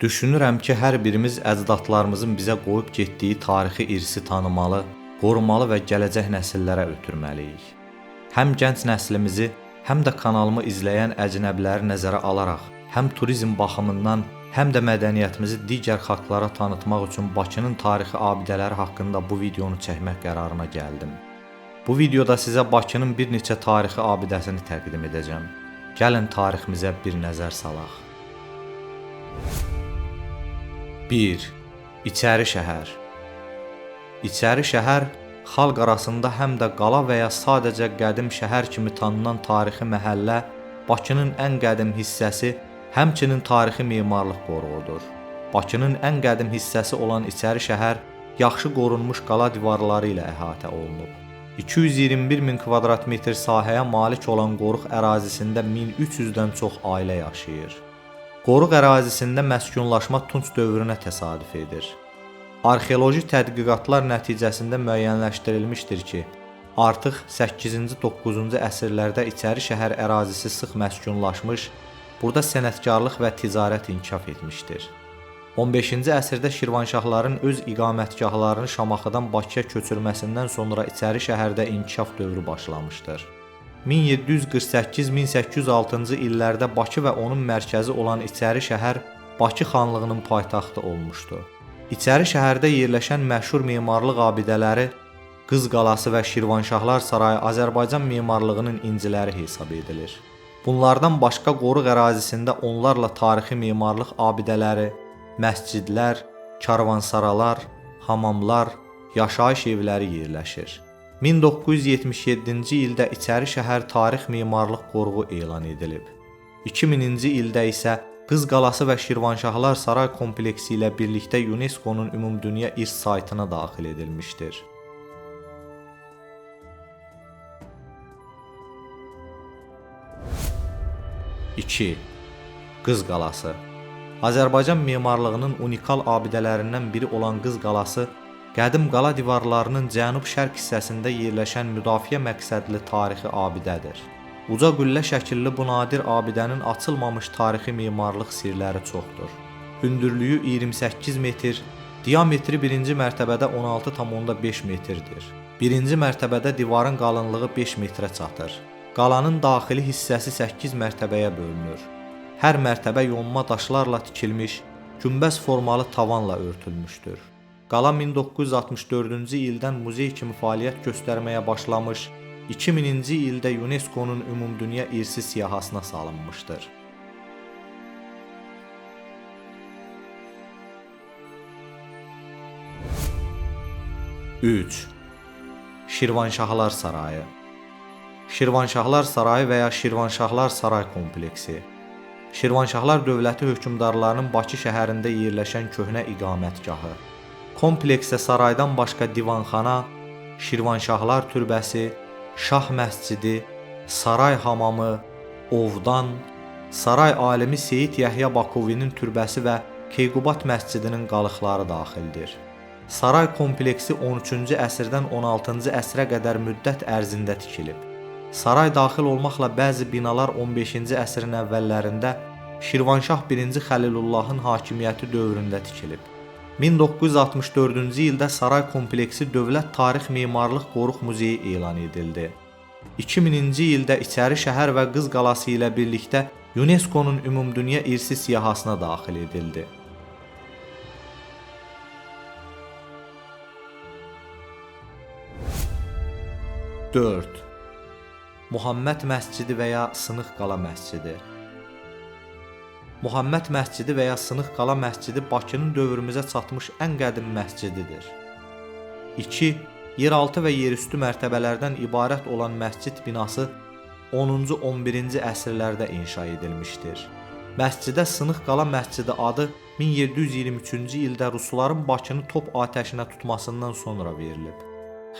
Düşünürəm ki, hər birimiz əcdadlarımızın bizə qoyub getdiyi tarixi irsi tanımalı, qorumalı və gələcək nəsillərə ötürməliyik. Həm gənc nəslimizi, həm də kanalımı izləyən əcnəbiləri nəzərə alaraq, həm turizm baxımından, həm də mədəniyyətimizi digər xalqlara tanıtmaq üçün Bakının tarixi abidələri haqqında bu videonu çəkmək qərarına gəldim. Bu videoda sizə Bakının bir neçə tarixi abidəsini təqdim edəcəm. Gəlin tariximizə bir nəzər salaq. 1. İçəri şəhər. İçəri şəhər xalq arasında həm də qala və ya sadəcə qədim şəhər kimi tanınan tarixi məhəllə, Bakının ən qədim hissəsi, həmçinin tarixi memarlıq qoruğudur. Bakının ən qədim hissəsi olan İçəri şəhər yaxşı qorunmuş qala divarları ilə əhatə olunub. 221 min kvadrat metr sahəyə malik olan qoruq ərazisində 1300-dən çox ailə yaşayır. Qoruq ərazisində məskunlaşma Tunc dövrünə təsadüf edir. Arxeoloji tədqiqatlar nəticəsində müəyyənləşdirilmişdir ki, artıq 8-9-cu əsrlərdə İçəri şəhər ərazisi sıx məskunlaşmış, burada sənətkarlıq və ticarət inkişaf etmişdir. 15-ci əsrdə Şirvanşahların öz iqamətgahlarını Şamaxıdan Bakıya köçürməsindən sonra İçəri şəhərdə inkişaf dövrü başlamışdır. 1748-1806-cı illərdə Bakı və onun mərkəzi olan İçəri şəhər Bakı xanlığının paytaxtı olmuşdu. İçəri şəhərdə yerləşən məşhur memarlıq abidələri Qız qalası və Şirvanşahlar sarayı Azərbaycan memarlığının inciləri hesab edilir. Bunlardan başqa qoruq ərazisində onlarla tarixi memarlıq abidələri, məscidlər, karvansaralar, hamamlar, yaşayış evləri yerləşir. 1977-ci ildə İçəri şəhər tarix memarlıq qoruğu elan edilib. 2000-ci ildə isə Qız qalası və Şirvanşahlar saray kompleksi ilə birlikdə UNESCO-nun Ümumdünya İrs saytına daxil edilmişdir. İki. Qız qalası. Azərbaycan memarlığının unikal abidələrindən biri olan Qız qalası, qədim qala divarlarının cənub-şərq hissəsində yerləşən müdafiə məqsədli tarixi abidədir. Uca qüllə şəkilli bu nadir abidənin açılmamış tarixi memarlıq sirləri çoxdur. Hündürlüyü 28 metr, diametri birinci mərtəbədə 16,5 metrdir. Birinci mərtəbədə divarın qalınlığı 5 metrə çatır. Qalanın daxili hissəsi 8 mərtəbəyə bölünür. Hər mərtəbə yonma daşlarla tikilmiş, günbəz formalı tavanla örtülmüşdür. Qala 1964-cü ildən muzey kimi fəaliyyət göstərməyə başlamış, 2000-ci ildə UNESCO-nun Ümumdünya İrsi siyahısına salınmışdır. 3. Şirvanşahlar sarayı. Şirvanşahlar sarayı və ya Şirvanşahlar saray kompleksi. Şirvanşahlar dövləti hökmdarlarının Bakı şəhərində yerləşən köhnə iqamətgahı. Kompleksə saraydan başqa divanxana, Şirvanşahlar türbəsi, Şah məscidi, saray hamamı, ovdan, saray alimi Seyid Yəhya Bakovinin türbəsi və Keyqubat məscidinin qalıqları daxildir. Saray kompleksi 13-cü əsrdən 16-cı əsrə qədər müddət ərzində tikilib. Saray daxil olmaqla bəzi binalar 15-ci əsrin əvvəllərində Şirvanşah 1-ci Xəlilullahın hakimiyyəti dövründə tikilib. 1964-cü ildə saray kompleksi Dövlət Tarix Memarlıq Qoruq Muzeyi elan edildi. 2000-ci ildə İçəri şəhər və Qız qalası ilə birlikdə UNESCO-nun Ümumdünya İrsi siyahısına daxil edildi. 4. Muhammed məscidi və ya Sınıq qala məscidi. Muhammed məscidi və ya Sınıq qala məscidi Bakının dövrümüzə çatmış ən qədim məscididir. 2. Yeraltı və yerüstü mərtəbələrdən ibarət olan məscid binası 10-cu 11-ci əsrlərdə inşa edilmişdir. Məscidə Sınıq qala məscidi adı 1723-cü ildə rusların Bakını top atəşinə tutmasından sonra verilib.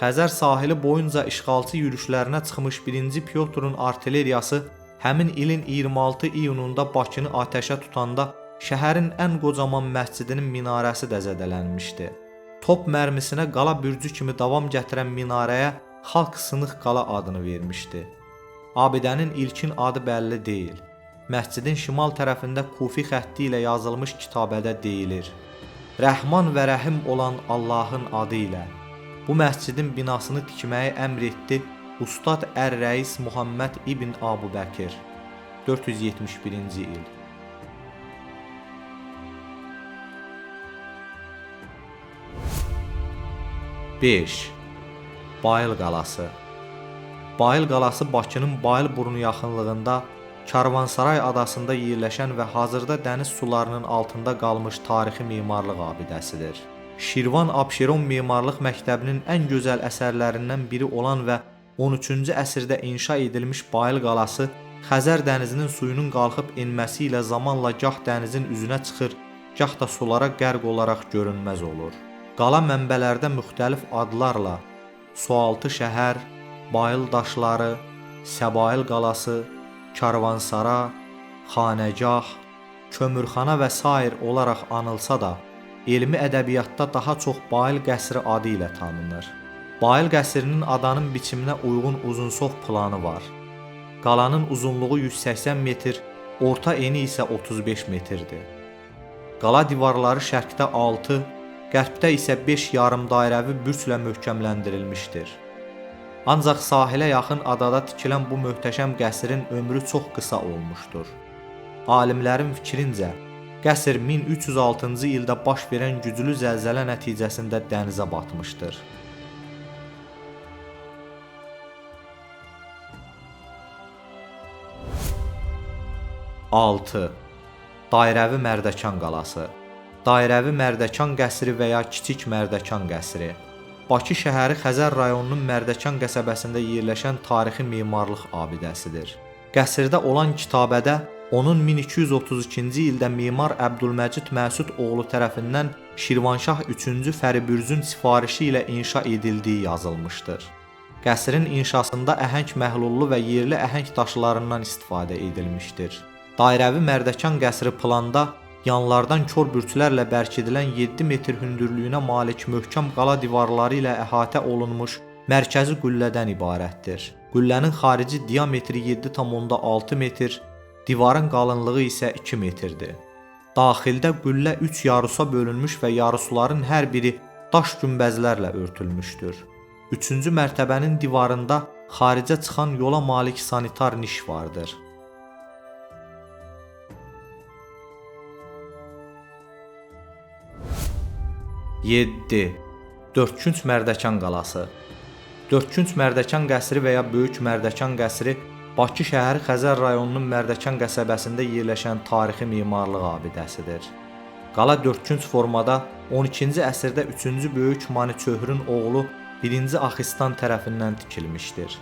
Xəzər sahili boyunca işğalçı yürüşlərinə çıxmış 1-ci Pyotrun artilleriyası həmin ilin 26 iyununda Bakını atəşə tutanda şəhərin ən qocaman məscidinin minarəsi də zədələnmişdi. Top mərmisinə qala bürcü kimi davam gətirən minarəyə xalq Sınıq qala adını vermişdi. Abidənin ilkin adı bəlli deyil. məscidin şimal tərəfində kufi xətti ilə yazılmış kitabədə deyilir: Rəhman və Rəhim olan Allahın adı ilə. Bu məscidin binasını tikməyi əmr etdi Ustad Ər-Rəis Muhammed İbn Abu Bəkir, 471-ci il. 5. Bayıl qalası. Bayıl qalası Bakının Bayıl burnu yaxınlığında Karvansaray adasında yerləşən və hazırda dəniz sularının altında qalmış tarixi memarlıq abidəsidir. Şirvan Abşeron Memarlıq Məktəbinin ən gözəl əsərlərindən biri olan və 13-cü əsrdə inşa edilmiş Bayıl qalası Xəzər dənizinin suyunun qalxıb enməsi ilə zamanla gah dənizin üzünə çıxır, gah da sulara qərq olaraq görünməz olur. Qala mənbələrdə müxtəlif adlarla Sualtı şəhər, Bayıl daşları, Səbail qalası, Karvansara, Xanəgah, Kömürxana və sair olaraq anılsa da, elmi ədəbiyyatda daha çox Bayıl qəsri adı ilə tanınır. Bayıl qəsrinin adanın biçiminə uyğun uzunsov planı var. Qalanın uzunluğu 180 metr, orta eni isə 35 metrdir. Qala divarları şərqdə 6, qərbdə isə 5 yarım dairəvi bürclə möhkəmləndirilmişdir. Ancaq sahilə yaxın adada tikilən bu möhtəşəm qəsrin ömrü çox qısa olmuşdur. Alimlərin fikrincə, qəsr 1306-cı ildə baş verən güclü zəlzələ nəticəsində dənizə batmışdır. 6. Dairəvi Mərdəkan qalası. Dairəvi Mərdəkan qəsri və ya Kiçik Mərdəkan qəsri Bakı şəhəri Xəzər rayonunun Mərdəkan qəsəbəsində yerləşən tarixi memarlıq abidəsidir. Qəsrdə olan kitabədə onun 1232-ci ildə memar Əbdülməcid Məsud oğlu tərəfindən Şirvanşah 3-cü Fəribürzün sifarişi ilə inşa edildiyi yazılmışdır. Qəsrin inşasında əhəng məhlullu və yerli əhəng daşlarından istifadə edilmişdir. Dairəvi Mərdəkan qəsri planda yanlardan kor bürclərlə bərkidilən 7 metr hündürlüyünə malik möhkəm qala divarları ilə əhatə olunmuş mərkəzi qüllədən ibarətdir. Qüllənin xarici diametri 7,6 metr, divarın qalınlığı isə 2 metrdir. Daxildə qüllə 3 yarusa bölünmüş və yarusların hər biri daş günbəzlərlə örtülmüşdür. 3-cü mərtəbənin divarında xaricə çıxan yola malik sanitar niş vardır. 7. Dördkünc Mərdəkan qalası. Dördkünc Mərdəkan qəsri və ya Böyük Mərdəkan qəsri Bakı şəhəri Xəzər rayonunun Mərdəkan qəsəbəsində yerləşən tarixi memarlıq abidəsidir. Qala dördkünc formada 12-ci əsrdə 3-cü Böyük Maniçöhrün oğlu 1-ci Axistan tərəfindən tikilmişdir.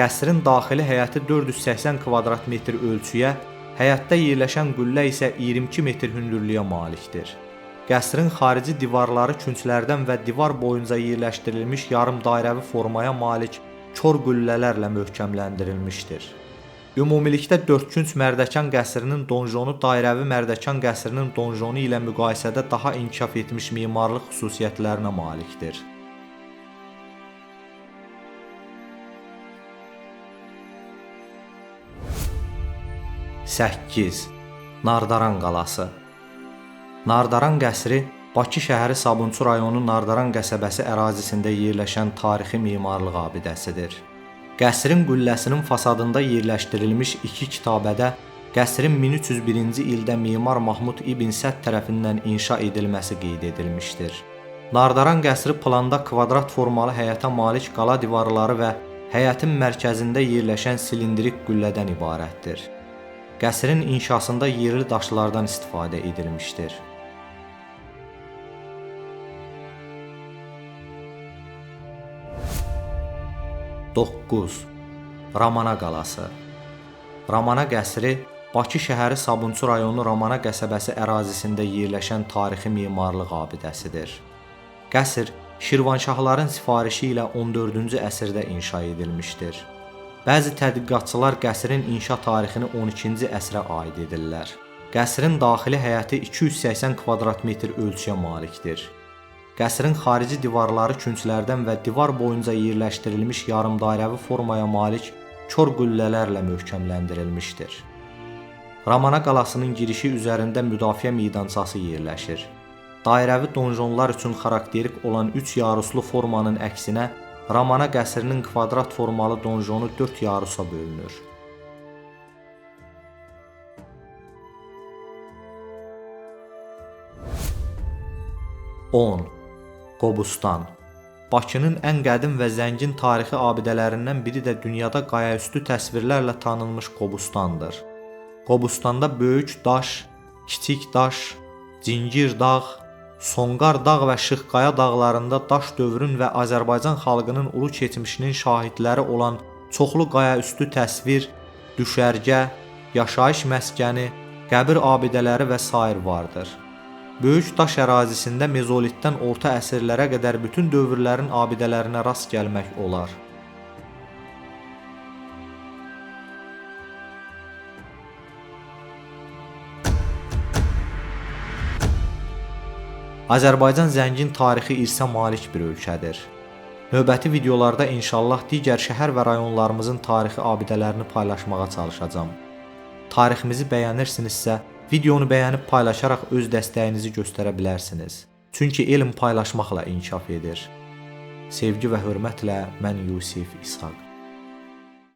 Qəsrin daxili həyəti 480 kvadrat metr ölçüyə, həyətdə yerləşən qüllə isə 22 metr hündürlüyə malikdir. Qəsrin xarici divarları künclərdən və divar boyunca yerləşdirilmiş yarım dairəvi formaya malik kor qüllələrlə möhkəmləndirilmişdir. Ümumilikdə dördkünc Mərdəkan qəsrinin donjonu dairəvi Mərdəkan qəsrinin donjonu ilə müqayisədə daha inkişaf etmiş memarlıq xüsusiyyətlərinə malikdir. Səkkiz. Nardaran qalası. Nardaran qəsri Bakı şəhəri Sabunçu rayonu Nardaran qəsəbəsi ərazisində yerləşən tarixi memarlıq abidəsidir. Qəsrin qülləsinin fasadında yerləşdirilmiş 2 kitabədə qəsrin 1301-ci ildə memar Mahmud İbn Səd tərəfindən inşa edilməsi qeyd edilmişdir. Nardaran qəsri planda kvadrat formalı həyətə malik qala divarları və həyətin mərkəzində yerləşən silindrik qüllədən ibarətdir. Qəsrin inşasında yerli daşlardan istifadə edilmişdir. 9. Ramana qalası. Ramana qəsri Bakı şəhəri Sabunçu rayonu Ramana qəsəbəsi ərazisində yerləşən tarixi memarlıq abidəsidir. Qəsr Şirvanşahların sifarişi ilə 14-cü əsrdə inşa edilmişdir. Bəzi tədqiqatçılar qəsrin inşa tarixini 12-ci əsrə aid edirlər. Qəsrin daxili həyəti 280 kvadrat metr ölçüyə malikdir. Qəsrin xarici divarları künclərdən və divar boyunca yerləşdirilmiş yarım dairəvi formaya malik kor qüllələrlə möhkəmləndirilmişdir. Ramana qalasının girişi üzərində müdafiə meydançası yerləşir. Dairəvi donjonlar üçün xarakterik olan 3 yaruslu formanın əksinə Ramana qəsrinin kvadrat formalı donjonu 4 yarusa bölünür. Qobustan. Bakının ən qədim və zəngin tarixi abidələrindən biri də dünyada qayaüstü təsvirlərlə tanınmış Qobustandır. Qobustanda böyük daş, kiçik daş, Cingir dağ, Sonqar dağ və Şıxqaya dağlarında daş dövrün və Azərbaycan xalqının ulu keçmişinin şahidləri olan çoxlu qayaüstü təsvir, düşərgə, yaşayış məskəni, qəbir abidələri və sair vardır. Böyük daş ərazisində mezolitdən orta əsrlərə qədər bütün dövrlərin abidələrinə rast gəlmək olar. Azərbaycan zəngin tarixi irsə malik bir ölkədir. Növbəti videolarda inşallah digər şəhər və rayonlarımızın tarixi abidələrini paylaşmağa çalışacağam. Tariximizi bəyənirsinizsə, videonu bəyənib paylaşaraq öz dəstəyinizi göstərə bilərsiniz. Çünki elm paylaşmaqla inkişaf edir. Sevgi və hörmətlə mən Yusif İshaq.